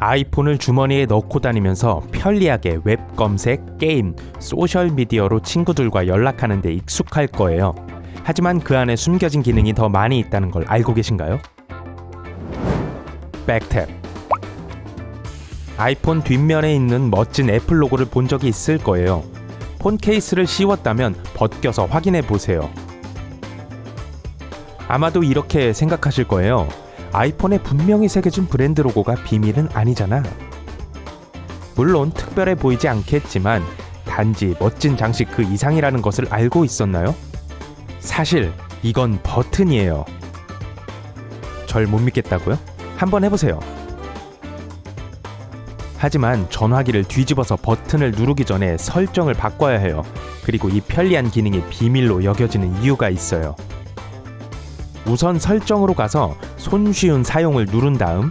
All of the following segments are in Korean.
아이폰을 주머니에 넣고 다니면서 편리하게 웹 검색, 게임, 소셜미디어로 친구들과 연락하는 데 익숙할 거예요. 하지만 그 안에 숨겨진 기능이 더 많이 있다는 걸 알고 계신가요? 백탭. 아이폰 뒷면에 있는 멋진 애플 로고를 본 적이 있을 거예요. 폰 케이스를 씌웠다면 벗겨서 확인해 보세요. 아마도 이렇게 생각하실 거예요. 아이폰에 분명히 새겨진 브랜드 로고가 비밀은 아니잖아. 물론 특별해 보이지 않겠지만 단지 멋진 장식 그 이상이라는 것을 알고 있었나요? 사실 이건 버튼이에요. 절 못 믿겠다고요? 한번 해보세요. 하지만 전화기를 뒤집어서 버튼을 누르기 전에 설정을 바꿔야 해요. 그리고 이 편리한 기능이 비밀로 여겨지는 이유가 있어요. 우선 설정으로 가서 손쉬운 사용을 누른 다음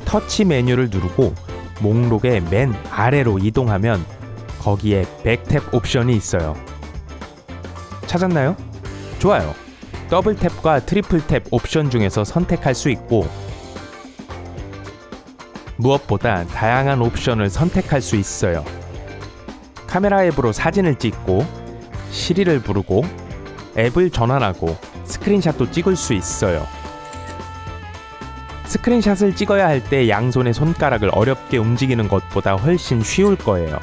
터치 메뉴를 누르고 목록의 맨 아래로 이동하면 거기에 백탭 옵션이 있어요. 찾았나요? 좋아요. 더블 탭과 트리플 탭 옵션 중에서 선택할 수 있고 무엇보다 다양한 옵션을 선택할 수 있어요. 카메라 앱으로 사진을 찍고 시리를 부르고 앱을 전환하고 스크린샷도 찍을 수 있어요. 스크린샷을 찍어야 할 때 양손의 손가락을 어렵게 움직이는 것보다 훨씬 쉬울 거예요.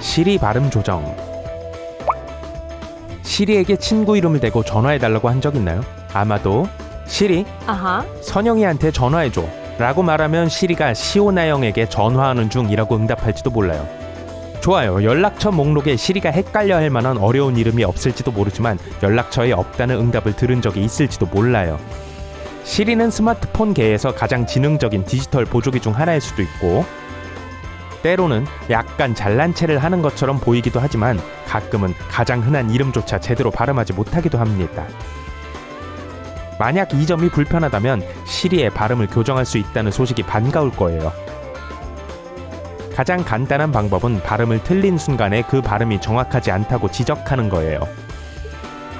시리 발음 조정. 시리에게 친구 이름을 대고 전화해달라고 한 적 있나요? 아마도 시리, 선영이한테 전화해줘 라고 말하면 시리가 시오나영에게 전화하는 중이라고 응답할지도 몰라요. 좋아요. 연락처 목록에 시리가 헷갈려 할 만한 어려운 이름이 없을지도 모르지만 연락처에 없다는 응답을 들은 적이 있을지도 몰라요. 시리는 스마트폰계에서 가장 지능적인 디지털 보조기 중 하나일 수도 있고 때로는 약간 잘난 체를 하는 것처럼 보이기도 하지만 가끔은 가장 흔한 이름조차 제대로 발음하지 못하기도 합니다. 만약 이 점이 불편하다면 시리의 발음을 교정할 수 있다는 소식이 반가울 거예요. 가장 간단한 방법은 발음을 틀린 순간에 그 발음이 정확하지 않다고 지적하는 거예요.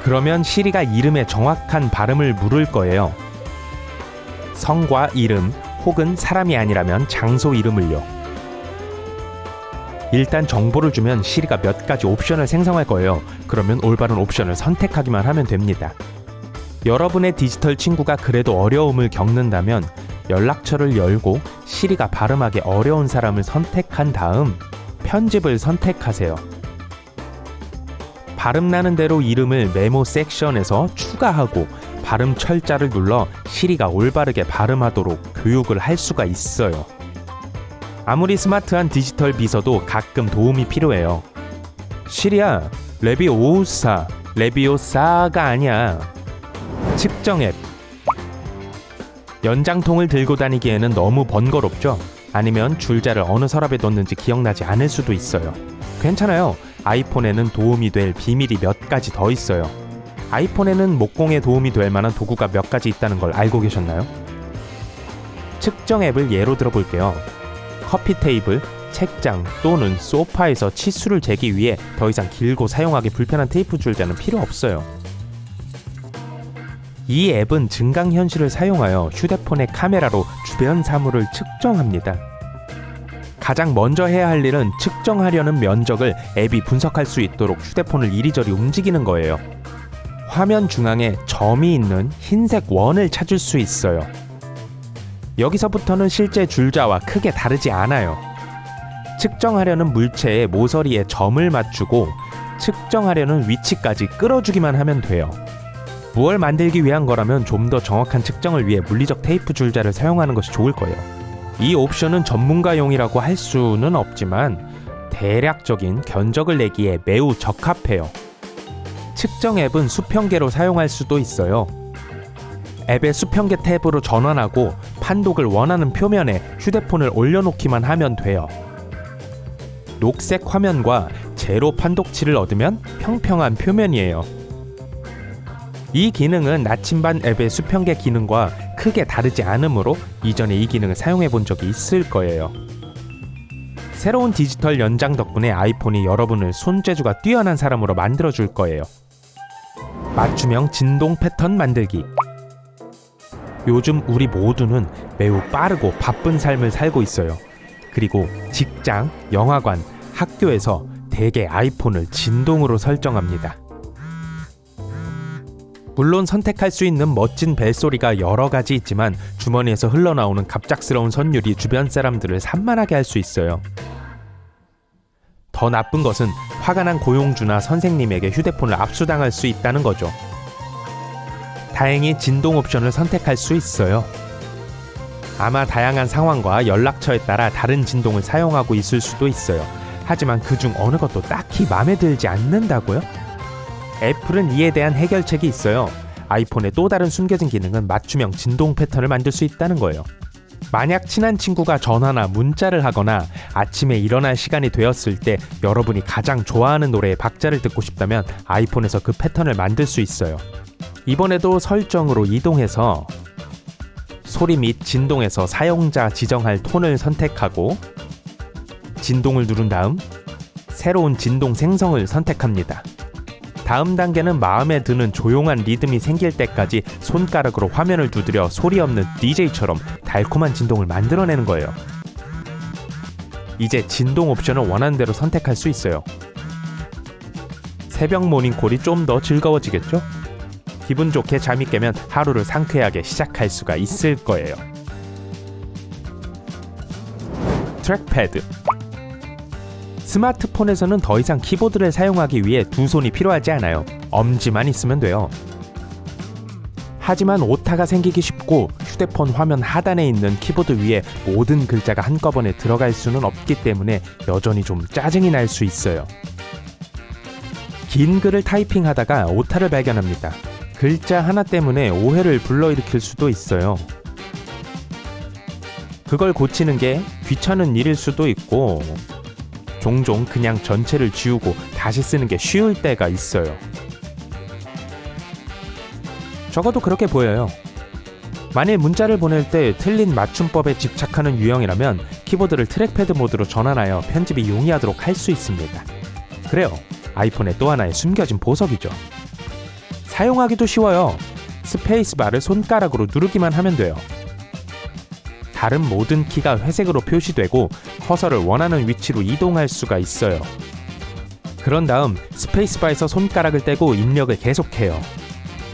그러면 시리가 이름의 정확한 발음을 물을 거예요. 성과 이름 혹은 사람이 아니라면 장소 이름을요. 일단 정보를 주면 시리가 몇 가지 옵션을 생성할 거예요. 그러면 올바른 옵션을 선택하기만 하면 됩니다. 여러분의 디지털 친구가 그래도 어려움을 겪는다면 연락처를 열고 시리가 발음하기 어려운 사람을 선택한 다음 편집을 선택하세요. 발음 나는 대로 이름을 메모 섹션에서 추가하고 발음 철자를 눌러 시리가 올바르게 발음하도록 교육을 할 수가 있어요. 아무리 스마트한 디지털 비서도 가끔 도움이 필요해요. 시리야, 레비오사, 레비오사가 아니야. 측정 앱. 연장통을 들고 다니기에는 너무 번거롭죠? 아니면 줄자를 어느 서랍에 뒀는지 기억나지 않을 수도 있어요. 괜찮아요. 아이폰에는 도움이 될 비밀이 몇 가지 더 있어요. 아이폰에는 목공에 도움이 될 만한 도구가 몇 가지 있다는 걸 알고 계셨나요? 측정 앱을 예로 들어볼게요. 커피 테이블, 책장 또는 소파에서 치수를 재기 위해 더 이상 길고 사용하기 불편한 테이프 줄자는 필요 없어요. 이 앱은 증강현실을 사용하여 휴대폰의 카메라로 주변 사물을 측정합니다. 가장 먼저 해야 할 일은 측정하려는 면적을 앱이 분석할 수 있도록 휴대폰을 이리저리 움직이는 거예요. 화면 중앙에 점이 있는 흰색 원을 찾을 수 있어요. 여기서부터는 실제 줄자와 크게 다르지 않아요. 측정하려는 물체의 모서리에 점을 맞추고 측정하려는 위치까지 끌어주기만 하면 돼요. 무얼 만들기 위한 거라면 좀 더 정확한 측정을 위해 물리적 테이프 줄자를 사용하는 것이 좋을 거예요. 이 옵션은 전문가용이라고 할 수는 없지만 대략적인 견적을 내기에 매우 적합해요. 측정 앱은 수평계로 사용할 수도 있어요. 앱의 수평계 탭으로 전환하고 판독을 원하는 표면에 휴대폰을 올려놓기만 하면 돼요. 녹색 화면과 제로 판독치를 얻으면 평평한 표면이에요. 이 기능은 나침반 앱의 수평계 기능과 크게 다르지 않으므로 이전에 이 기능을 사용해 본 적이 있을 거예요. 새로운 디지털 연장 덕분에 아이폰이 여러분을 손재주가 뛰어난 사람으로 만들어줄 거예요. 맞춤형 진동 패턴 만들기. 요즘 우리 모두는 매우 빠르고 바쁜 삶을 살고 있어요. 그리고 직장, 영화관, 학교에서 대개 아이폰을 진동으로 설정합니다. 물론 선택할 수 있는 멋진 벨소리가 여러 가지 있지만 주머니에서 흘러나오는 갑작스러운 선율이 주변 사람들을 산만하게 할 수 있어요. 더 나쁜 것은 화가 난 고용주나 선생님에게 휴대폰을 압수당할 수 있다는 거죠. 다행히 진동 옵션을 선택할 수 있어요. 아마 다양한 상황과 연락처에 따라 다른 진동을 사용하고 있을 수도 있어요. 하지만 그중 어느 것도 딱히 마음에 들지 않는다고요? 애플은 이에 대한 해결책이 있어요. 아이폰의 또 다른 숨겨진 기능은 맞춤형 진동 패턴을 만들 수 있다는 거예요. 만약 친한 친구가 전화나 문자를 하거나 아침에 일어날 시간이 되었을 때 여러분이 가장 좋아하는 노래의 박자를 듣고 싶다면 아이폰에서 그 패턴을 만들 수 있어요. 이번에도 설정으로 이동해서 소리 및 진동에서 사용자 지정할 톤을 선택하고 진동을 누른 다음 새로운 진동 생성을 선택합니다. 다음 단계는 마음에 드는 조용한 리듬이 생길 때까지 손가락으로 화면을 두드려 소리 없는 DJ처럼 달콤한 진동을 만들어내는 거예요. 이제 진동 옵션을 원하는 대로 선택할 수 있어요. 새벽 모닝콜이 좀 더 즐거워지겠죠? 기분 좋게 잠이 깨면 하루를 상쾌하게 시작할 수가 있을 거예요. 트랙패드. 스마트폰에서는 더 이상 키보드를 사용하기 위해 두 손이 필요하지 않아요. 엄지만 있으면 돼요. 하지만 오타가 생기기 쉽고 휴대폰 화면 하단에 있는 키보드 위에 모든 글자가 한꺼번에 들어갈 수는 없기 때문에 여전히 좀 짜증이 날 수 있어요. 긴 글을 타이핑하다가 오타를 발견합니다. 글자 하나 때문에 오해를 불러일으킬 수도 있어요. 그걸 고치는 게 귀찮은 일일 수도 있고 종종 그냥 전체를 지우고 다시 쓰는 게 쉬울 때가 있어요. 적어도 그렇게 보여요. 만일 문자를 보낼 때 틀린 맞춤법에 집착하는 유형이라면 키보드를 트랙패드 모드로 전환하여 편집이 용이하도록 할 수 있습니다. 그래요. 아이폰의 또 하나의 숨겨진 보석이죠. 사용하기도 쉬워요. 스페이스바를 손가락으로 누르기만 하면 돼요. 다른 모든 키가 회색으로 표시되고 커서를 원하는 위치로 이동할 수가 있어요. 그런 다음 스페이스바에서 손가락을 떼고 입력을 계속해요.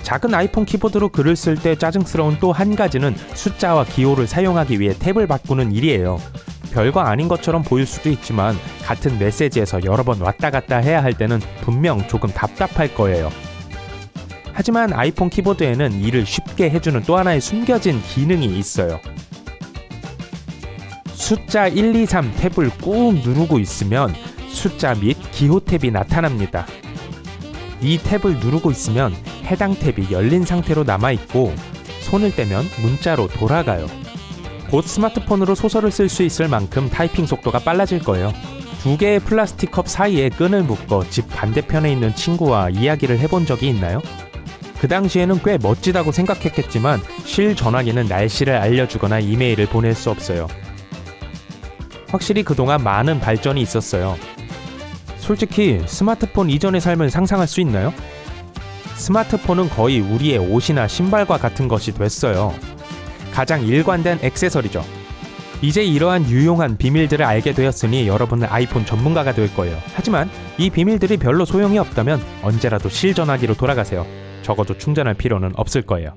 작은 아이폰 키보드로 글을 쓸 때 짜증스러운 또 한 가지는 숫자와 기호를 사용하기 위해 탭을 바꾸는 일이에요. 별거 아닌 것처럼 보일 수도 있지만 같은 메시지에서 여러 번 왔다 갔다 해야 할 때는 분명 조금 답답할 거예요. 하지만 아이폰 키보드에는 이를 쉽게 해주는 또 하나의 숨겨진 기능이 있어요. 숫자 1, 2, 3 탭을 꾹 누르고 있으면 숫자 및 기호 탭이 나타납니다. 이 탭을 누르고 있으면 해당 탭이 열린 상태로 남아있고 손을 떼면 문자로 돌아가요. 곧 스마트폰으로 소설을 쓸 수 있을 만큼 타이핑 속도가 빨라질 거예요. 두 개의 플라스틱 컵 사이에 끈을 묶어 집 반대편에 있는 친구와 이야기를 해본 적이 있나요? 그 당시에는 꽤 멋지다고 생각했겠지만 실 전화기는 날씨를 알려주거나 이메일을 보낼 수 없어요. 확실히 그동안 많은 발전이 있었어요. 솔직히 스마트폰 이전의 삶을 상상할 수 있나요? 스마트폰은 거의 우리의 옷이나 신발과 같은 것이 됐어요. 가장 일관된 액세서리죠. 이제 이러한 유용한 비밀들을 알게 되었으니 여러분은 아이폰 전문가가 될 거예요. 하지만 이 비밀들이 별로 소용이 없다면 언제라도 실 전화기로 돌아가세요. 적어도 충전할 필요는 없을 거예요.